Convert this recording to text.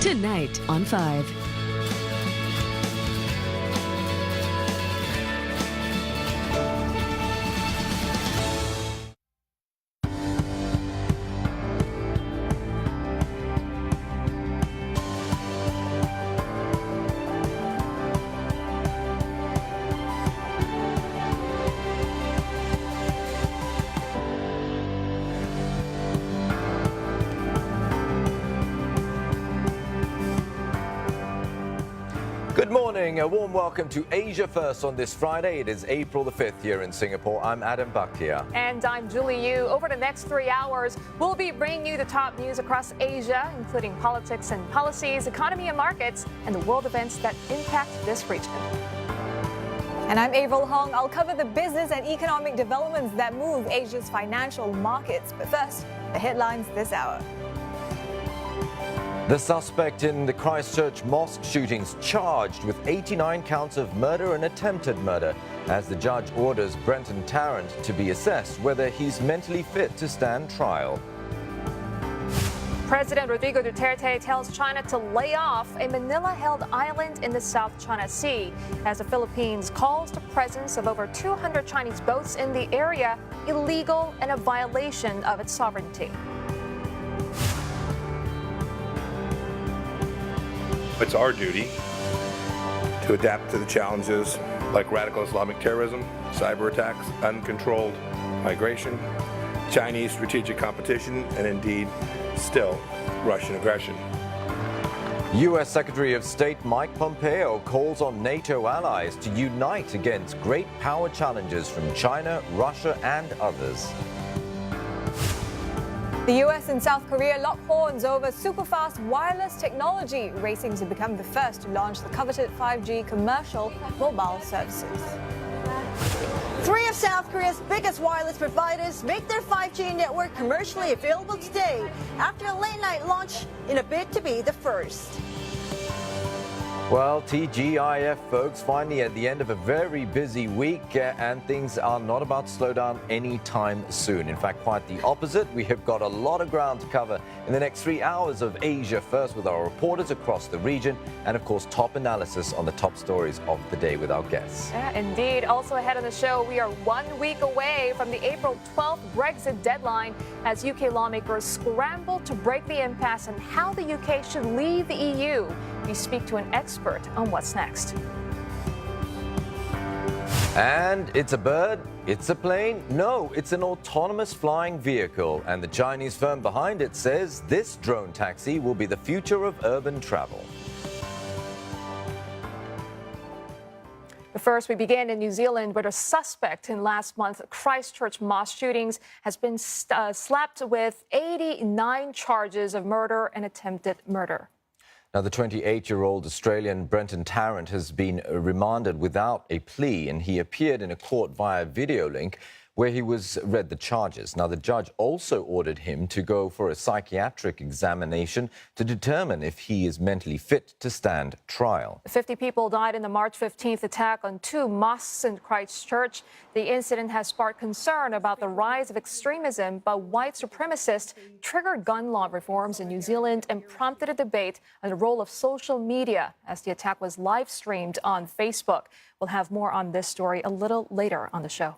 Tonight on 5. Good morning, a warm welcome to Asia First on this Friday. It is April the 5th here in Singapore. I'm Adam Bakhtia. And I'm Julie Yu. Over the next 3 hours, we'll be bringing you the top news across Asia, including politics and policies, economy and markets, and the world events that impact this region. And I'm Avril Hong. I'll cover the business and economic developments that move Asia's financial markets. But first, the headlines this hour. The suspect in the Christchurch mosque shootings charged with 89 counts of murder and attempted murder as the judge orders Brenton Tarrant to be assessed whether he's mentally fit to stand trial. President Rodrigo Duterte tells China to lay off a Manila-held island in the South China Sea as the Philippines calls the presence of over 200 Chinese boats in the area illegal and a violation of its sovereignty. It's our duty to adapt to the challenges like radical Islamic terrorism, cyber attacks, uncontrolled migration, Chinese strategic competition, and indeed, still, Russian aggression. U.S. Secretary of State Mike Pompeo calls on NATO allies to unite against great power challenges from China, Russia, and others. The US and South Korea lock horns over super-fast wireless technology, racing to become the first to launch the coveted 5G commercial mobile services. Three of South Korea's biggest wireless providers make their 5G network commercially available today after a late-night launch in a bid to be the first. Well, TGIF, folks, finally at the end of a very busy week, and things are not about to slow down anytime soon. In fact, quite the opposite. We have got a lot of ground to cover in the next 3 hours of Asia First with our reporters across the region and, of course, top analysis on the top stories of the day with our guests. Yeah, indeed. Also ahead on the show, we are 1 week away from the April 12th Brexit deadline as UK lawmakers scramble to break the impasse on how the UK should leave the EU. We speak to an expert on what's next. And it's a bird, it's a plane, no, it's an autonomous flying vehicle. And the Chinese firm behind it says this drone taxi will be the future of urban travel. But first, we begin in New Zealand, where the suspect in last month's Christchurch mosque shootings has been slapped with 89 charges of murder and attempted murder. Now, the 28-year-old Australian Brenton Tarrant has been remanded without a plea, and he appeared in a court via video link where he was read the charges. Now, the judge also ordered him to go for a psychiatric examination to determine if he is mentally fit to stand trial. 50 people died in the March 15th attack on 2 mosques in Christchurch. The incident has sparked concern about the rise of extremism by white supremacists, triggered gun law reforms in New Zealand, and prompted a debate on the role of social media as the attack was live streamed on Facebook. We'll have more on this story a little later on the show.